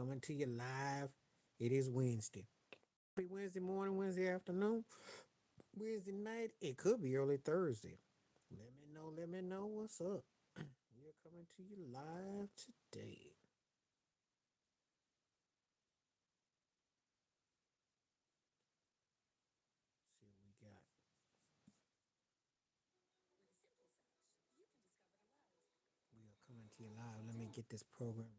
coming to you live. It is Wednesday. Happy Wednesday morning, Wednesday afternoon, Wednesday night. It could be early Thursday. Let me know what's up. We are coming to you live today. See what we got. We are coming to you live. Let me get this program right.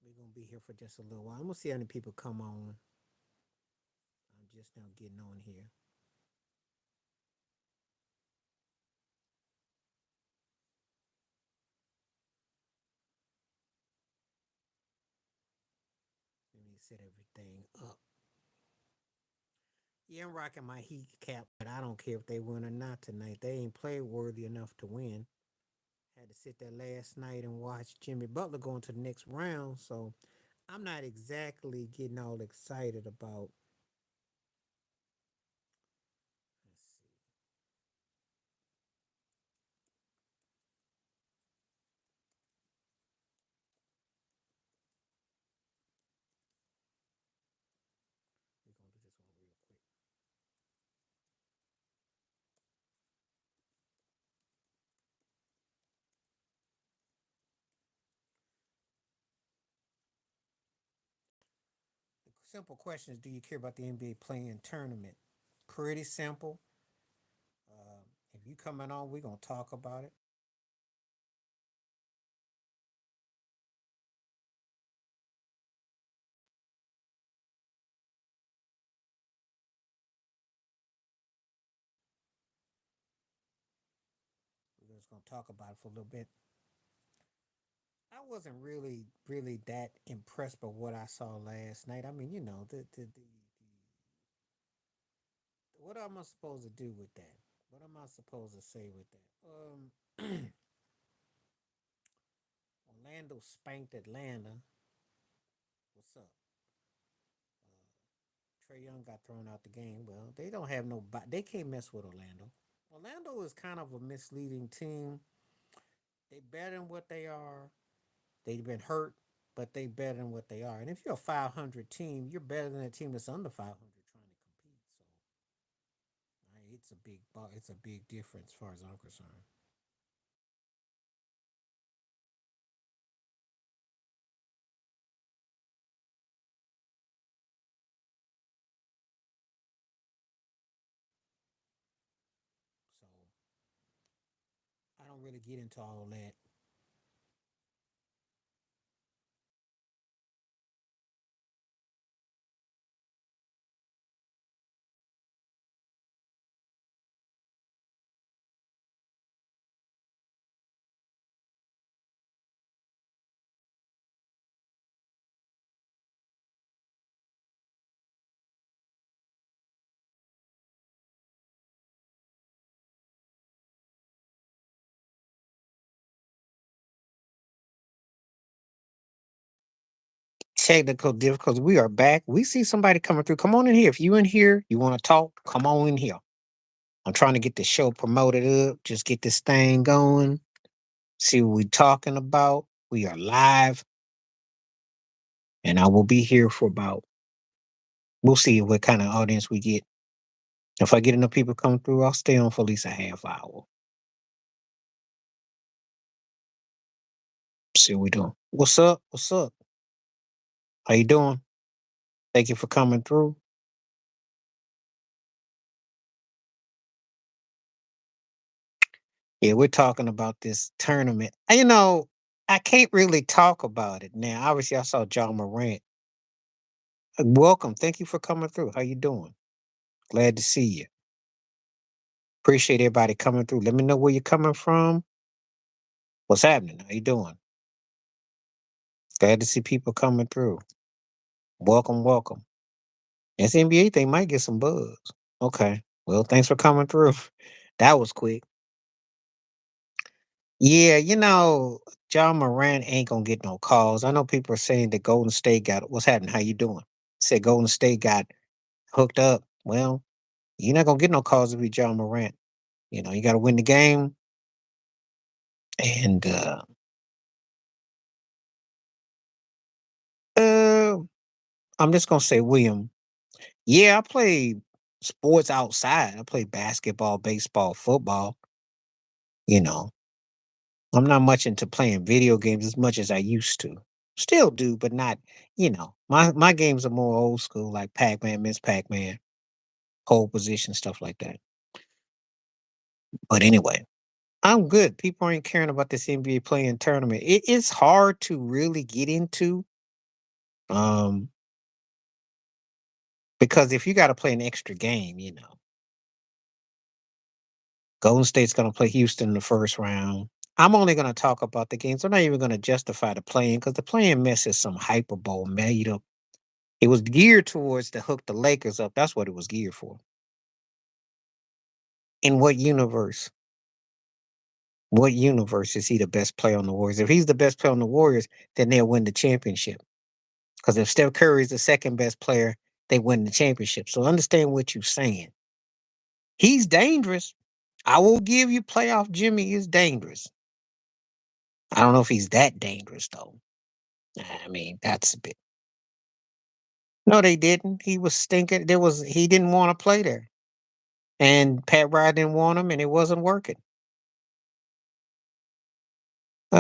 We're gonna be here for just a little while. I'm gonna see how many people come on. I'm just now getting on here. Let me set everything up. Yeah, I'm rocking my Heat cap, but I don't care if they win or not tonight. They ain't played worthy enough to win. Had to sit there last night and watch Jimmy Butler go into the next round, so I'm not exactly getting all excited about. Let's see, we're gonna do this one real quick. The simple question is, do you care about the NBA playing tournament? Pretty simple. If you coming on, we're gonna talk about it. We're just gonna talk about it for a little bit. I wasn't really that impressed by what I saw last night. I mean, what am I supposed to do with that? What am I supposed to say with that? Orlando spanked Atlanta. What's up? Trey Young got thrown out the game. Well, they don't have no. They can't mess with Orlando. Orlando is kind of a misleading team. They better than what they are. They've been hurt, but they better than what they are. And if you're a 500 team, you're better than a team that's under 500 trying to compete. So it's a big difference as far as I'm concerned. So I don't really get into all that. Technical difficulties. We are back. We see somebody coming through. Come on in here. If you in here, you want to talk, come on in here. I'm trying to get the show promoted up. Just get this thing going. See what we talking about. We are live, and I will be here for about. We'll see what kind of audience we get. If I get enough people come through, I'll stay on for at least a half hour. See what we doing. What's up? What's up? How you doing? Thank you for coming through. Yeah, we're talking about this tournament. I can't really talk about it now. Obviously, I saw John Morant. Welcome. Thank you for coming through. How you doing? Glad to see you. Appreciate everybody coming through. Let me know where you're coming from. What's happening? How you doing? Glad to see people coming through. Welcome, welcome. This NBA thing might get some buzz. Okay. Well, thanks for coming through. That was quick. Yeah, John Moran ain't gonna get no calls. I know people are saying that Golden State got what's happening. How you doing? Said Golden State got hooked up. Well, you're not gonna get no calls if you John Morant. You got to win the game. And uh, I'm just gonna say, William. Yeah, I play sports outside. I play basketball, baseball, football. You know, I'm not much into playing video games as much as I used to. Still do, but not. My games are more old school, like Pac-Man, Miss Pac-Man, pole position, stuff like that. But anyway, I'm good. People ain't caring about this NBA playing tournament. It's hard to really get into, um, because if you got to play an extra game, Golden State's going to play Houston in the first round. I'm only going to talk about the games. I'm not even going to justify the playing because the playing mess is some hyperbole made up. It was geared towards to hook the Lakers up. That's what it was geared for. In what universe? What universe is he the best player on the Warriors? If he's the best player on the Warriors, then they'll win the championship. Because if Steph Curry is the second best player, they win the championship. So understand what you're saying. He's dangerous. I will give you playoff Jimmy is dangerous. I don't know if he's that dangerous though. I mean, that's a bit. No, they didn't. He was stinking. He didn't want to play there. And Pat Ryde didn't want him and it wasn't working. I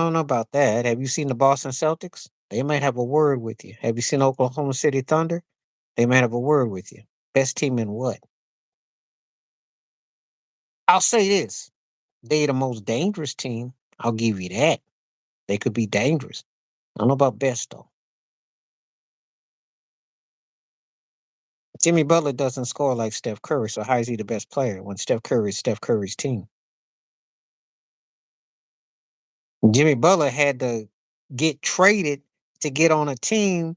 don't know about that. Have you seen the Boston Celtics? They might have a word with you. Have you seen Oklahoma City Thunder? They might have a word with you. Best team in what? I'll say this. They the most dangerous team. I'll give you that. They could be dangerous. I don't know about best though. Jimmy Butler doesn't score like Steph Curry, so how is he the best player when Steph Curry is Steph Curry's team? Jimmy Butler had to get traded to get on a team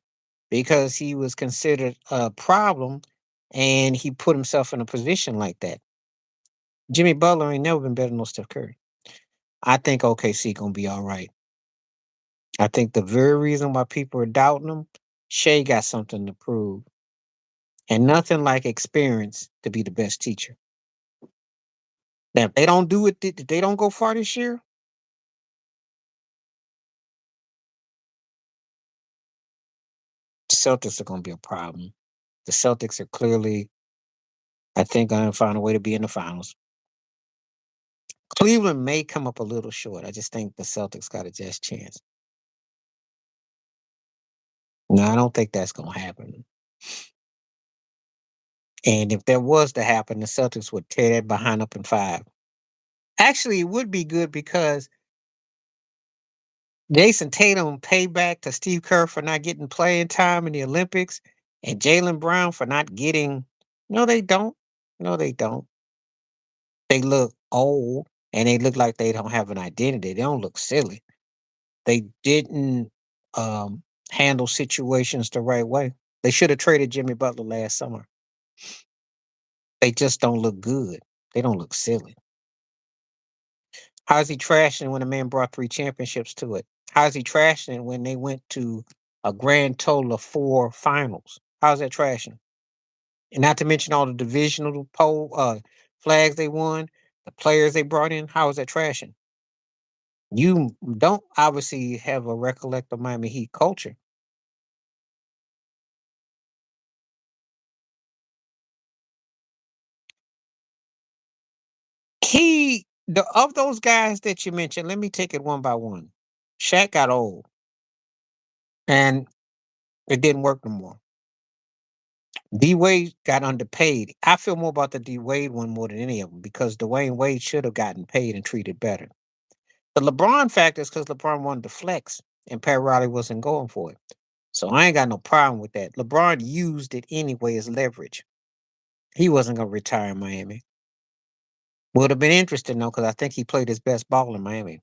because he was considered a problem and he put himself in a position like that. Jimmy Butler ain't never been better than no Steph Curry. I think OKC gonna be all right. I think the very reason why people are doubting him, Shea got something to prove. And nothing like experience to be the best teacher. Now, if they don't do it, if they don't go far this year, the Celtics are gonna be a problem. The Celtics are clearly, I think, gonna find a way to be in the finals. Cleveland may come up a little short. I just think the Celtics got a just chance. No, I don't think that's gonna happen. And if that was to happen, the Celtics would tear that behind up in five. Actually, it would be good because Jason Tatum payback to Steve Kerr for not getting playing time in the Olympics and Jalen Brown for not getting. No, they don't. No, they don't. They look old and they look like they don't have an identity. They don't look silly. They didn't handle situations the right way. They should have traded Jimmy Butler last summer. They just don't look good. They don't look silly. How's he trashing when a man brought three championships to it? How's he trashing when they went to a grand total of four finals? How's that trashing? And not to mention all the divisional flags they won, the players they brought in. How is that trashing? You don't obviously have a recollect of Miami Heat culture. Of those guys that you mentioned, let me take it one by one. Shaq got old and it didn't work no more. D Wade got underpaid. I feel more about the D Wade one more than any of them because Dwayne Wade should have gotten paid and treated better. The LeBron factor is because LeBron wanted to flex and Pat Riley wasn't going for it. So I ain't got no problem with that. LeBron used it anyway as leverage. He wasn't going to retire in Miami. Would have been interesting though because I think he played his best ball in Miami.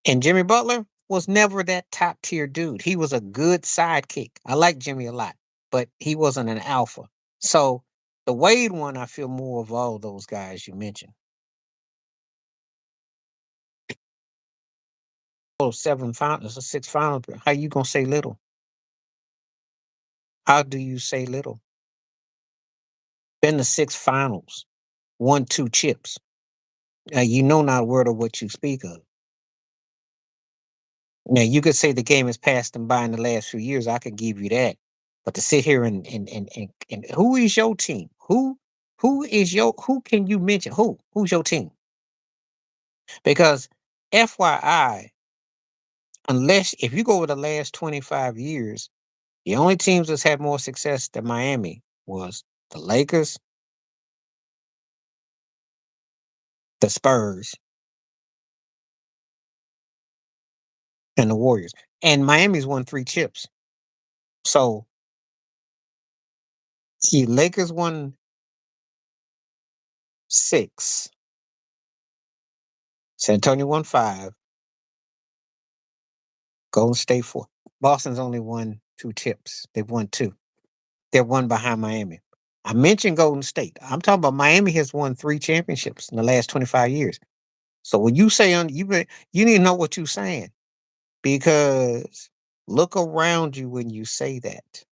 And Jimmy Butler was never that top tier dude. He was a good sidekick. I like Jimmy a lot, but he wasn't an alpha. So the Wade one, I feel more of all those guys you mentioned. Oh, seven finals or six finals. How you gonna say little? How do you say little? Been to six finals. won 2 chips. You know not word of what you speak of. Now you could say the game has passed them by in the last few years. I could give you that. But to sit here and who is your team? Who can you mention? Who's your team? Because FYI, unless if you go over the last 25 years, the only teams that's had more success than Miami was the Lakers, the Spurs, and the Warriors. And Miami's won 3 chips. So see, Lakers won 6, San Antonio won 5, Golden State 4. Boston's only won 2 chips. They've won 2. They're one behind Miami. I mentioned Golden State. I'm talking about Miami has won 3 championships in the last 25 years. So when you say you need to know what you're saying because look around you when you say that.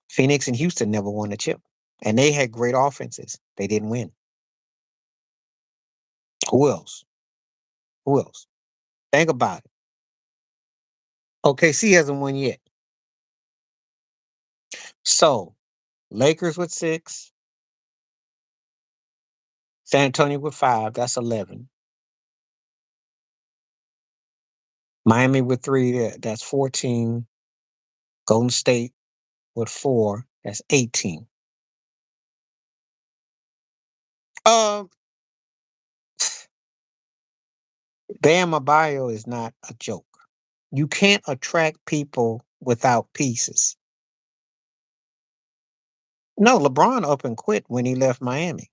Phoenix and Houston never won a chip, and they had great offenses. They didn't win. Who else? Who else? Think about it. OKC hasn't won yet. So Lakers with 6, San Antonio with 5. That's 11. Miami with 3. That's 14. Golden State with 4. That's 18. Um, Bam Adebayo is not a joke. You can't attract people without pieces. No, LeBron up and quit when he left Miami.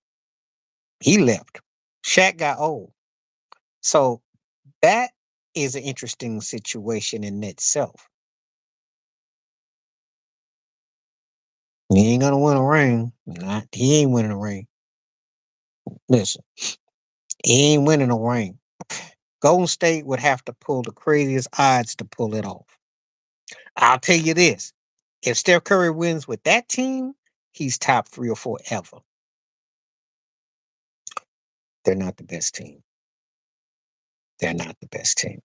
He left. Shaq got old. So that is an interesting situation in itself. He ain't gonna win a ring. He ain't winning a ring. Listen, he ain't winning a ring. Golden State would have to pull the craziest odds to pull it off. I'll tell you this. If Steph Curry wins with that team, he's top 3 or 4 ever. They're not the best team. They're not the best team.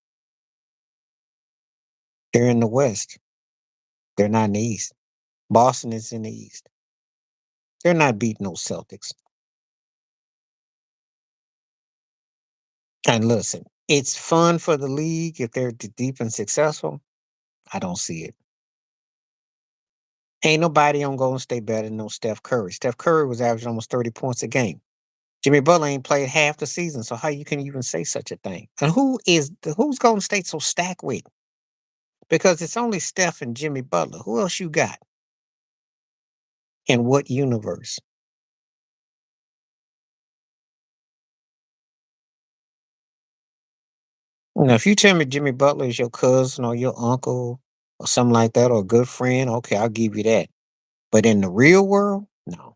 They're in the West. They're not in the East. Boston is in the East. They're not beating those Celtics. And listen, it's fun for the league if they're deep and successful. I don't see it. Ain't nobody on Golden State better than no Steph Curry. Steph Curry was averaging almost 30 points a game. Jimmy Butler ain't played half the season, so how you can even say such a thing? And who's Golden State so stacked with? Because it's only Steph and Jimmy Butler. Who else you got? In what universe? Now, if you tell me Jimmy Butler is your cousin or your uncle or something like that, or a good friend, okay, I'll give you that. But in the real world, no.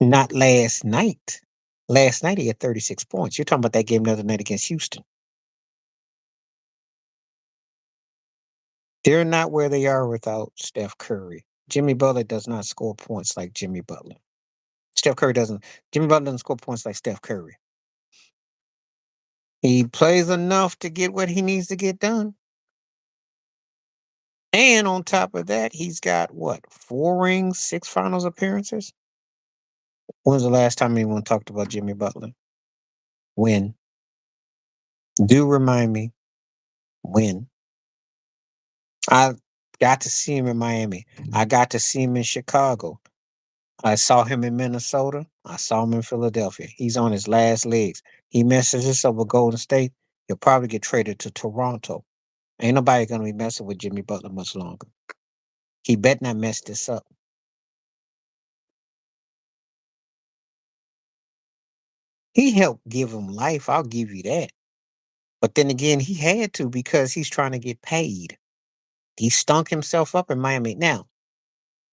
Not last night. Last night he had 36 points. You're talking about that game the other night against Houston. They're not where they are without Steph Curry. Jimmy Butler does not score points like Jimmy Butler. Steph Curry doesn't. Jimmy Butler doesn't score points like Steph Curry. He plays enough to get what he needs to get done. And on top of that, he's got what? 4 rings, 6 finals appearances? When's the last time anyone talked about Jimmy Butler? When? Do remind me when. I got to see him in Miami. I got to see him in Chicago. I saw him in Minnesota. I saw him in Philadelphia. He's on his last legs. He messes this up with Golden State. He'll probably get traded to Toronto. Ain't nobody gonna be messing with Jimmy Butler much longer. He better not mess this up. He helped give him life. I'll give you that. But then again, he had to because he's trying to get paid. He stunk himself up in Miami. Now,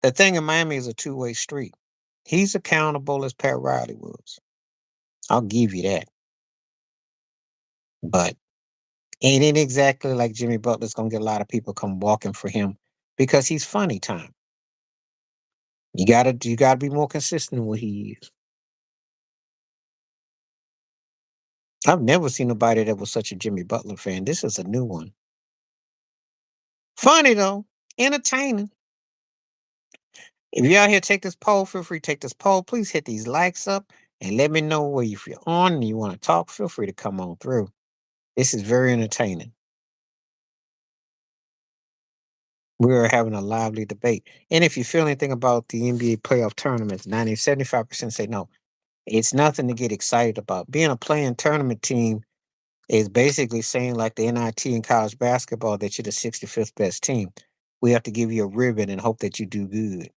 the thing in Miami is a two-way street. He's accountable as Pat Riley was. I'll give you that. But ain't it exactly like Jimmy Butler's gonna get a lot of people come walking for him because he's funny time. You gotta be more consistent than what he is. I've never seen nobody that was such a Jimmy Butler fan. This is a new one. Funny though, entertaining. If you're out here, take this poll. Feel free to take this poll. Please hit these likes up and let me know where if you're on and you want to talk. Feel free to come on through. This is very entertaining. We're having a lively debate. And if you feel anything about the NBA playoff tournaments, 75% say no. It's nothing to get excited about. Being a playing tournament team is basically saying, like the NIT in college basketball, that you're the 65th best team. We have to give you a ribbon and hope that you do good.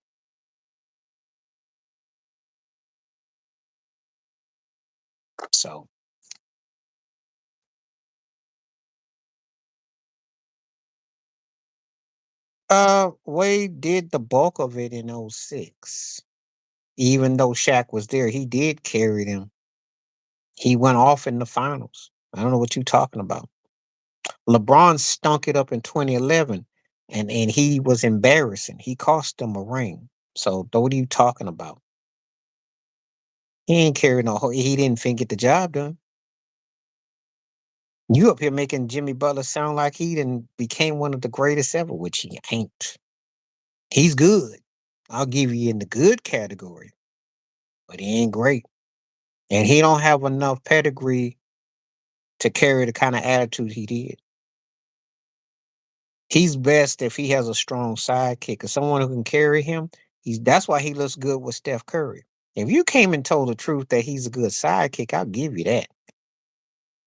So, Wade did the bulk of it in '06. Even though Shaq was there, he did carry them. He went off in the finals. I don't know what you're talking about. LeBron stunk it up in 2011, and he was embarrassing. He cost them a ring. So what are you talking about? He ain't carrying no. He didn't think get the job done. You up here making Jimmy Butler sound like he done became one of the greatest ever, which he ain't. He's good. I'll give you in the good category, but he ain't great. And he don't have enough pedigree to carry the kind of attitude he did. He's best if he has a strong sidekick or someone who can carry him. That's why he looks good with Steph Curry. If you came and told the truth that he's a good sidekick, I'll give you that.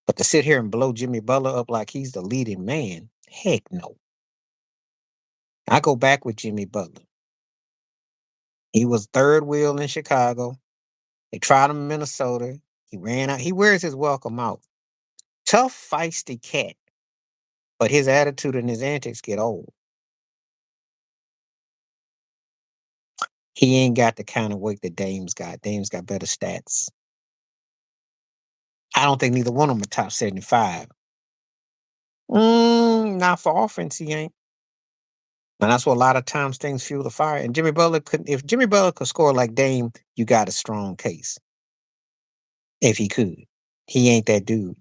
But to sit here and blow Jimmy Butler up like he's the leading man, heck no. I go back with Jimmy Butler. He was third wheel in Chicago. They tried him in Minnesota. He ran out. He wears his welcome out. Tough, feisty cat, but his attitude and his antics get old. He ain't got the kind of weight that Dame's got. Dame's got better stats. I don't think neither one of them are top 75. Not for offense, he ain't. And that's what a lot of times things fuel the fire. And Jimmy Butler could, if Jimmy Butler could score like Dame, you got a strong case. If he could, he ain't that dude.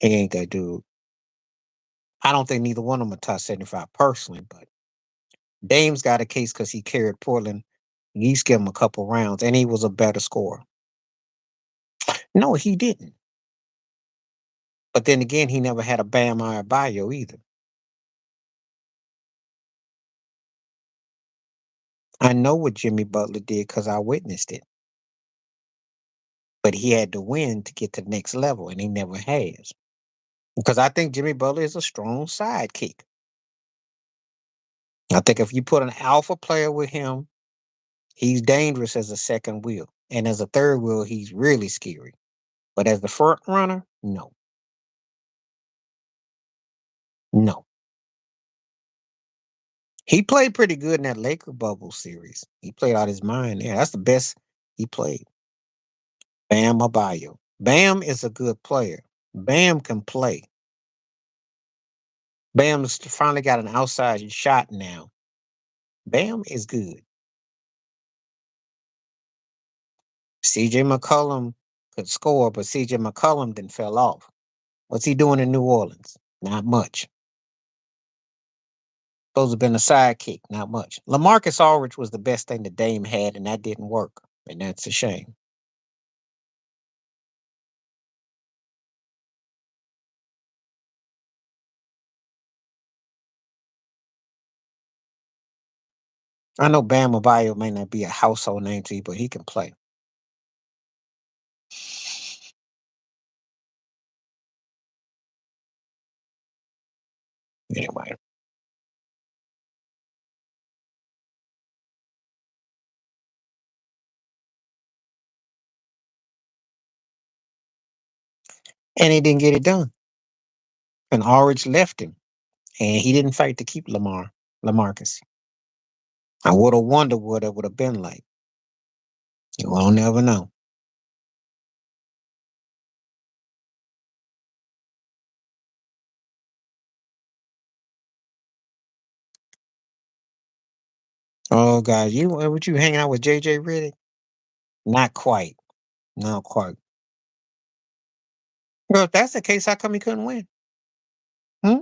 He ain't that dude. I don't think neither one of them are top 75 personally, but Dame's got a case because he carried Portland. He's given him a couple rounds, and he was a better scorer. No, he didn't. But then again, he never had a Bam Bio either. I know what Jimmy Butler did because I witnessed it. But he had to win to get to the next level, and he never has. Because I think Jimmy Butler is a strong sidekick. I think if you put an alpha player with him, he's dangerous as a second wheel. And as a third wheel, he's really scary. But as the front runner, no. No. He played pretty good in that Laker bubble series. He played out his mind there. That's the best he played. Bam Abayo. Bam is a good player. Bam can play. Bam's finally got an outside shot now. Bam is good. CJ McCollum could score, but CJ McCollum then fell off. What's he doing in New Orleans? Not much. Supposed to have been a sidekick, not much. LaMarcus Aldridge was the best thing that Dame had, and that didn't work. And that's a shame. I know Bam Adebayo may not be a household name to you, but he can play. Anyway. And he didn't get it done. And Aldridge left him. And he didn't fight to keep LaMarcus. I would have wondered what it would have been like. You will never know. Oh God, what you hanging out with JJ Redick? Not quite. Not quite. Well, if that's the case, how come he couldn't win? Hmm?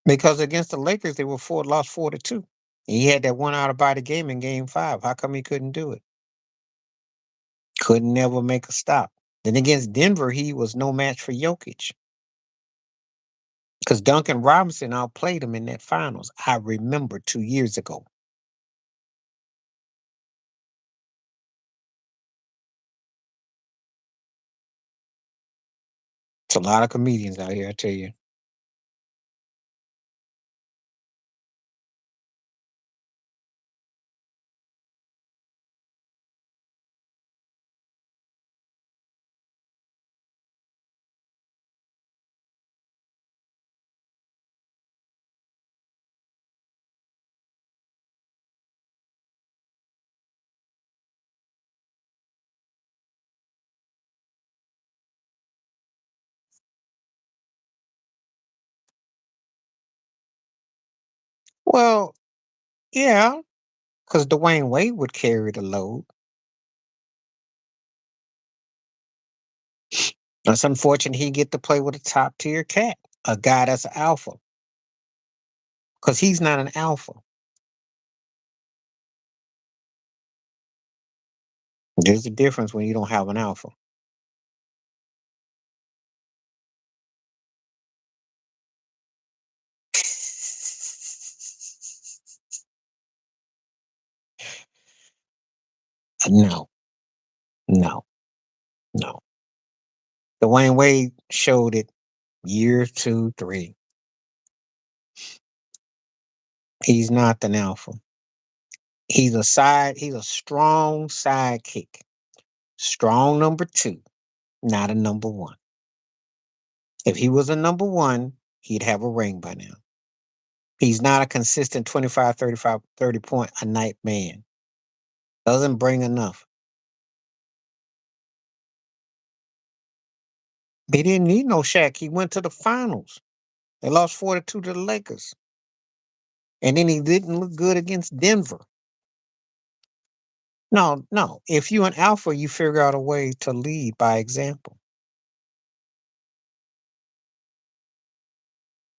Because against the Lakers, they were lost 4-2. He had that one out of body game in game five. How come he couldn't do it? Couldn't never make a stop. Then against Denver, he was no match for Jokic because Duncan Robinson outplayed him in that finals. I remember 2 years ago. It's a lot of comedians out here, I tell you. Well, yeah, because Dwayne Wade would carry the load. It's unfortunate he get to play with a top tier cat, a guy that's an alpha, because he's not an alpha. There's a difference when you don't have an alpha. No, no, no. Dwayne Wade showed it year two, three. He's not an alpha. He's a strong sidekick. Strong number two, not a number one. If he was a number one, he'd have a ring by now. He's not a consistent 25, 35, 30 point a night man. Doesn't bring enough. He didn't need no Shaq. He went to the finals. They lost 4-2 to the Lakers. And then he didn't look good against Denver. No, no. If you're an alpha, you figure out a way to lead by example.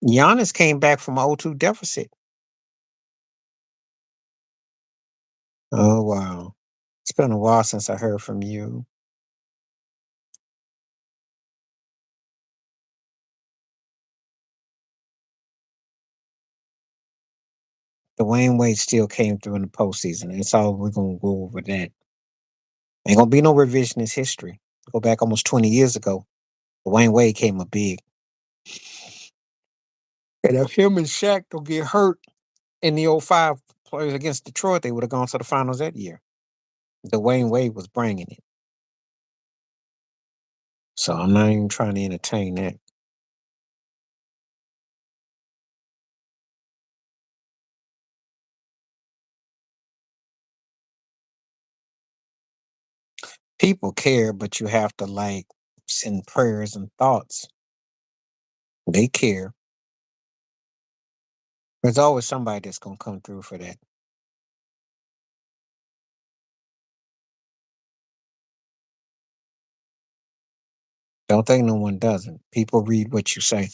Giannis came back from 0-2 deficit. Oh, wow. It's been a while since I heard from you. Dwayne Wade still came through in the postseason. That's all we're going to go over that. Ain't going to be no revisionist history. Go back almost 20 years ago. Dwayne Wade came a big. And if him and Shaq don't get hurt in the '05 plays against Detroit, they would have gone to the finals that year. Dwayne Wade was bringing it. So I'm not even trying to entertain that. People care, but you have to like send prayers and thoughts. They care. There's always somebody that's gonna come through for that. Don't think no one doesn't. People read what you say.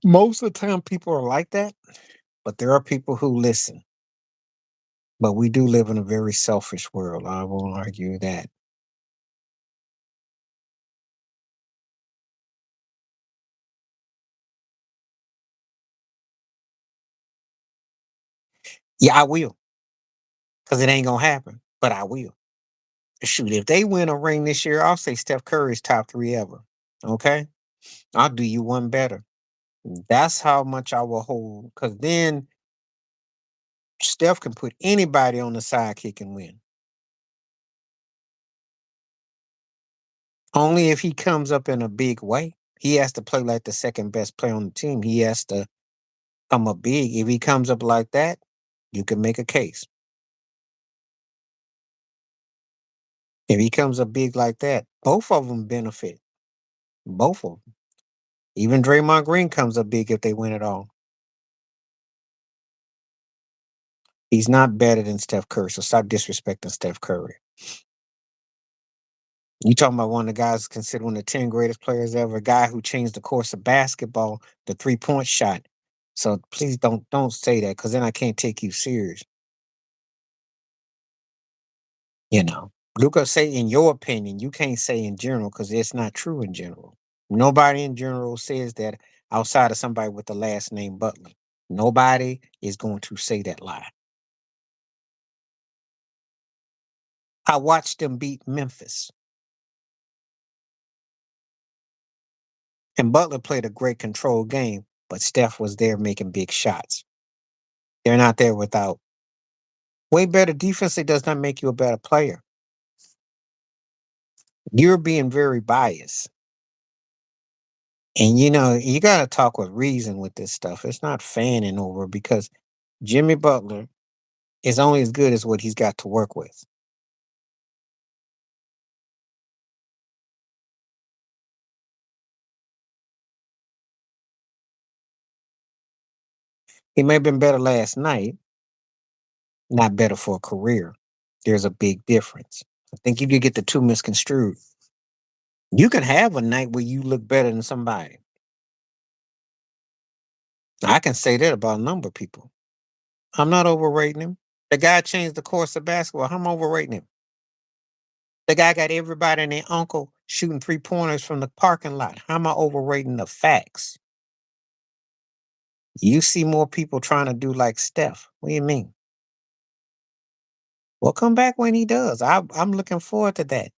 Most of the time, people are like that, but there are people who listen. But we do live in a very selfish world. I won't argue that. Yeah, I will, because it ain't gonna happen. But I will. Shoot, if they win a ring this year, I'll say Steph Curry's top three ever. Okay, I'll do you one better. That's how much I will hold. Because then Steph can put anybody on the sidekick and win. Only if he comes up in a big way. He has to play like the second best player on the team. He has to come up big. If he comes up like that, you can make a case. If he comes up big like that, both of them benefit. Both of them. Even Draymond Green comes up big if they win it all. He's not better than Steph Curry, so stop disrespecting Steph Curry. You talking about one of the guys considered one of the 10 greatest players ever, a guy who changed the course of basketball, the 3-point shot. So please don't say that because then I can't take you serious. You know. Luca say in your opinion, you can't say in general because it's not true in general. Nobody in general says that outside of somebody with the last name Butler. Nobody is going to say that lie. I watched them beat Memphis. And Butler played a great control game, but Steph was there making big shots. They're not there without way better defense. It does not make you a better player. You're being very biased. And you got to talk with reason with this stuff. It's not fanning over because Jimmy Butler is only as good as what he's got to work with. He may have been better last night, not better for a career. There's a big difference. I think you could get the two misconstrued. You can have a night where you look better than somebody. I can say that about a number of people. I'm not overrating him. The guy changed the course of basketball. I'm overrating him. The guy got everybody and their uncle shooting 3-pointers from the parking lot. How am I overrating the facts? You see more people trying to do like Steph. What do you mean? Well, come back when he does. I'm looking forward to that,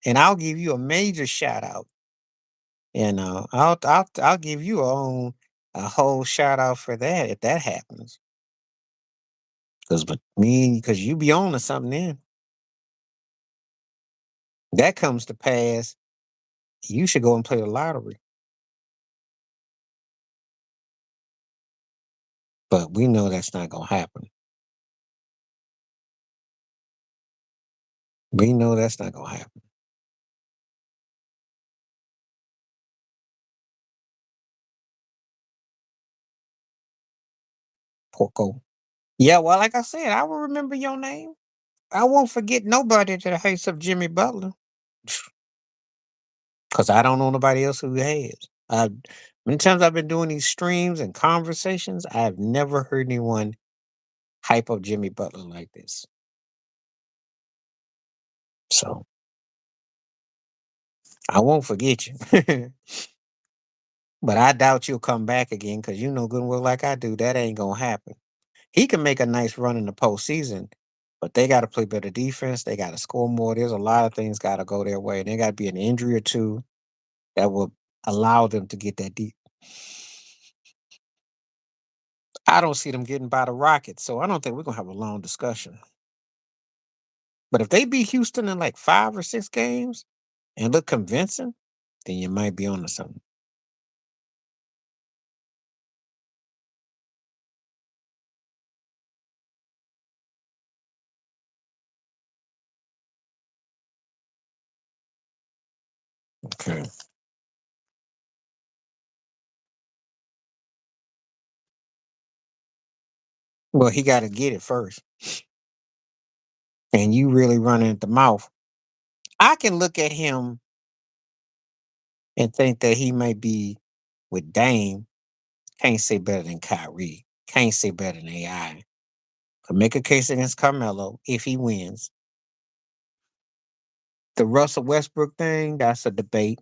and I'll give you a major shout out. I'll give you a whole shout out for that if that happens. Because you be on to something then. That comes to pass. You should go and play the lottery. But we know that's not gonna happen. We know that's not gonna happen. Porco. Yeah, well, like I said, I will remember your name. I won't forget nobody that hates of Jimmy Butler. Cause I don't know nobody else who has. Many times I've been doing these streams and conversations, I've never heard anyone hype up Jimmy Butler like this. So I won't forget you. But I doubt you'll come back again because you know good and well like I do, that ain't gonna happen. He can make a nice run in the postseason, but they gotta play better defense, they gotta score more. There's a lot of things gotta go their way. And there gotta be an injury or two that will allow them to get that deep. I don't see them getting by the Rockets, so I don't think we're gonna have a long discussion. But if they beat Houston in like 5 or 6 games and look convincing, then you might be onto something. Okay. Well, he got to get it first, and you really running at the mouth. I can look at him and think that he may be with Dame. Can't say better than Kyrie. Can't say better than AI. Could make a case against Carmelo if he wins. The Russell Westbrook thing, that's a debate,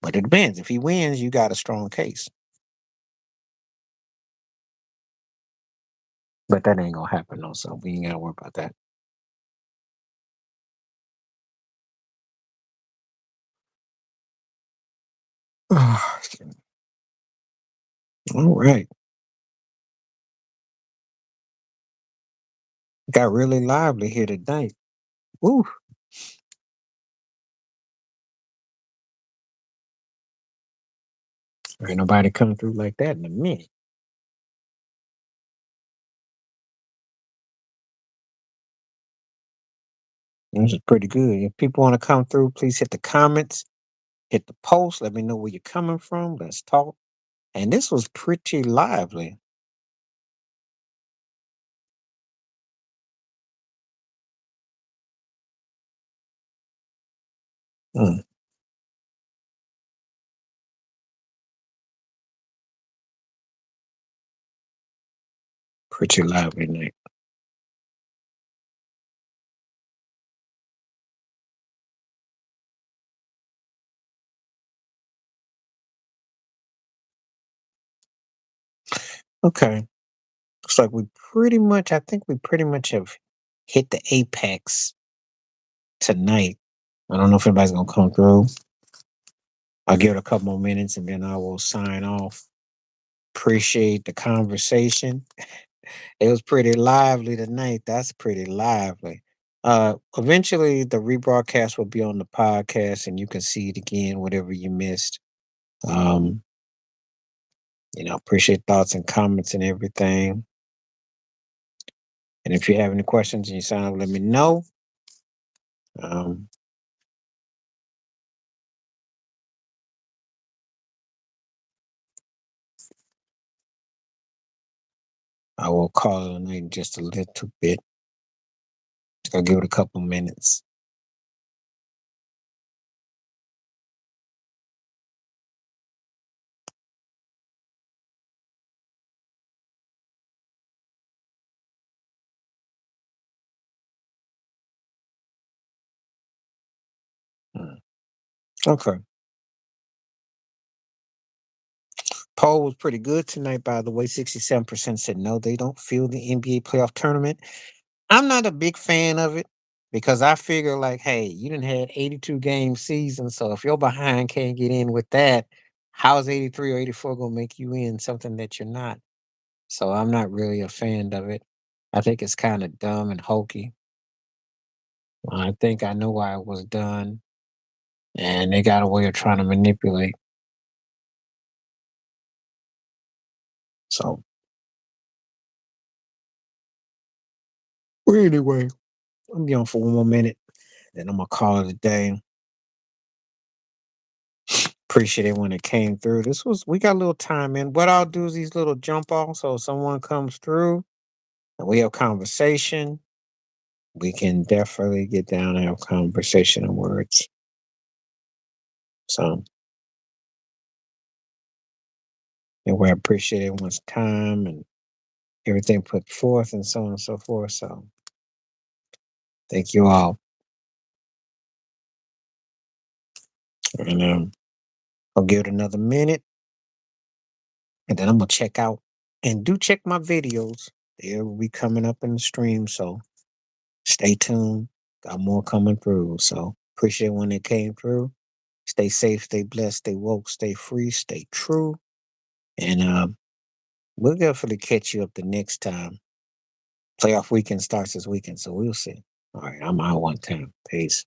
but it depends. If he wins, you got a strong case. But that ain't gonna happen though, so we ain't gotta worry about that. All right. Got really lively here tonight. Woo. Ain't nobody coming through like that in a minute. This is pretty good. If people want to come through, please hit the comments, hit the post. Let me know where you're coming from. Let's talk. And this was pretty lively. Mm, pretty lively night. Okay. Looks like I think we pretty much have hit the apex tonight. I don't know if anybody's going to come through. I'll give it a couple more minutes and then I will sign off. Appreciate the conversation. It was pretty lively tonight. That's pretty lively. Eventually, the rebroadcast will be on the podcast, and you can see it again, whatever you missed. Um, appreciate thoughts and comments and everything. And if you have any questions and you sign up, let me know. Um, I will call it a night in just a little bit. I'll give it a couple minutes. Mm. Okay. Poll was pretty good tonight, by the way. 67% said no, they don't feel the NBA playoff tournament. I'm not a big fan of it because I figure like, hey, you didn't had 82 game season, so if you're behind can't get in with that, how's 83 or 84 gonna make you in something that you're not? So I'm not really a fan of it. I think it's kind of dumb and hokey. I think I know why it was done, and they got a way of trying to manipulate. So well, anyway, I'm be on for one more minute, then I'm gonna call it a day. Appreciate it when it came through. We got a little time in. What I'll do is these little jump offs. So if someone comes through and we have conversation, we can definitely get down and have conversation in words. So anyway, I appreciate everyone's time and everything put forth and so on and so forth. So thank you all. And I'll give it another minute and then I'm gonna check out and do check my videos. They will be coming up in the stream. So stay tuned. Got more coming through. So appreciate when it came through. Stay safe, stay blessed, stay woke, stay free, stay true. And we'll definitely catch you up the next time. Playoff weekend starts this weekend, so we'll see. All right, I'm out one time. Peace.